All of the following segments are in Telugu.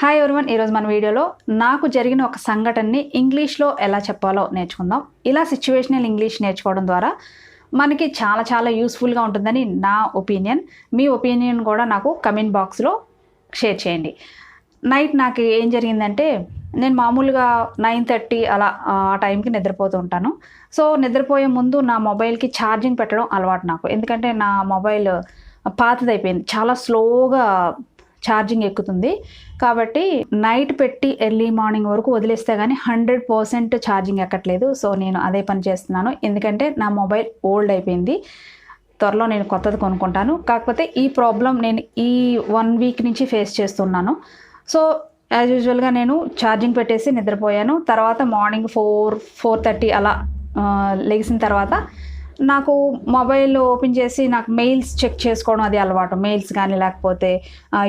హాయ్ ఎవరీవన్, ఈరోజు మన వీడియోలో నాకు జరిగిన ఒక సంఘటనని ఇంగ్లీష్లో ఎలా చెప్పాలో నేర్చుకుందాం. ఇలా సిచ్యువేషనల్ ఇంగ్లీష్ నేర్చుకోవడం ద్వారా మనకి చాలా చాలా యూస్ఫుల్గా ఉంటుందని నా ఒపీనియన్. మీ ఒపీనియన్ కూడా నాకు కమెంట్ బాక్స్లో షేర్ చేయండి. నైట్ నాకు ఏం జరిగిందంటే, నేను మామూలుగా 9:30 అలా ఆ టైంకి నిద్రపోతూ ఉంటాను. సో నిద్రపోయే ముందు నా మొబైల్కి ఛార్జింగ్ పెట్టడం అలవాటు నాకు. ఎందుకంటే నా మొబైల్ పాతదైపోయింది, చాలా స్లోగా ఛార్జింగ్ ఎక్కుతుంది. కాబట్టి నైట్ పెట్టి ఎర్లీ మార్నింగ్ వరకు వదిలేస్తే కానీ 100% ఛార్జింగ్ ఎక్కట్లేదు. సో నేను అదే పని చేస్తున్నాను, ఎందుకంటే నా మొబైల్ ఓల్డ్ అయిపోయింది. త్వరలో నేను కొత్తది కొనుక్కుంటాను. కాకపోతే ఈ ప్రాబ్లం నేను ఈ 1 వీక్ నుంచి ఫేస్ చేస్తున్నాను. సో యాజ్ యూజువల్గా నేను ఛార్జింగ్ పెట్టేసి నిద్రపోయాను. తర్వాత మార్నింగ్ 4:30 అలా లెగిసిన తర్వాత నాకు మొబైల్ ఓపెన్ చేసి నాకు మెయిల్స్ చెక్ చేసుకోవడం అది అలవాటు. మెయిల్స్ కానీ లేకపోతే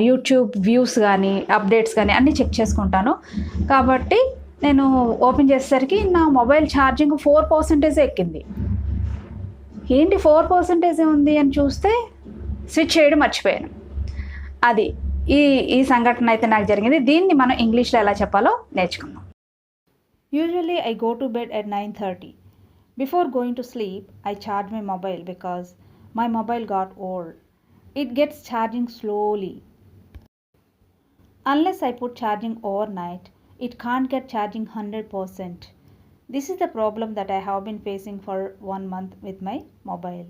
యూట్యూబ్ వ్యూస్ కానీ అప్డేట్స్ కానీ అన్నీ చెక్ చేసుకుంటాను. కాబట్టి నేను ఓపెన్ చేసేసరికి నా మొబైల్ ఛార్జింగ్ 4% ఎక్కింది. ఏంటి 4% ఉంది అని చూస్తే స్విచ్ చేయడం మర్చిపోయాను. అది ఈ సంఘటన అయితే నాకు జరిగింది. దీన్ని మనం ఇంగ్లీష్లో ఎలా చెప్పాలో నేర్చుకుందాం. Usually I go to bed at 9:30. Before going to sleep, I charge my mobile because my mobile got old. It gets charging slowly. Unless I put charging overnight, it can't get charging 100%. This is the problem that I have been facing for 1 month with my mobile.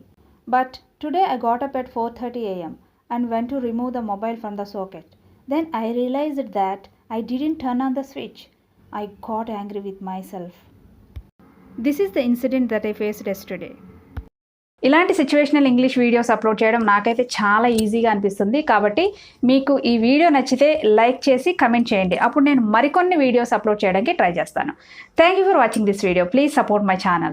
But today I got up at 4:30 a.m. and went to remove the mobile from the socket. Then I realized that I didn't turn on the switch. I got angry with myself. This is the incident that I faced yesterday. ఇలాంటి సిచ్యువేషనల్ ఇంగ్లీష్ వీడియోస్ అప్లోడ్ చేయడం నాకైతే చాలా ఈజీగా అనిపిస్తుంది. కాబట్టి మీకు ఈ వీడియో నచ్చితే లైక్ చేసి కమెంట్ చేయండి. అప్పుడు నేను మరికొన్ని వీడియోస్ అప్లోడ్ చేయడానికి ట్రై చేస్తాను. Thank you for watching this video. Please support my channel.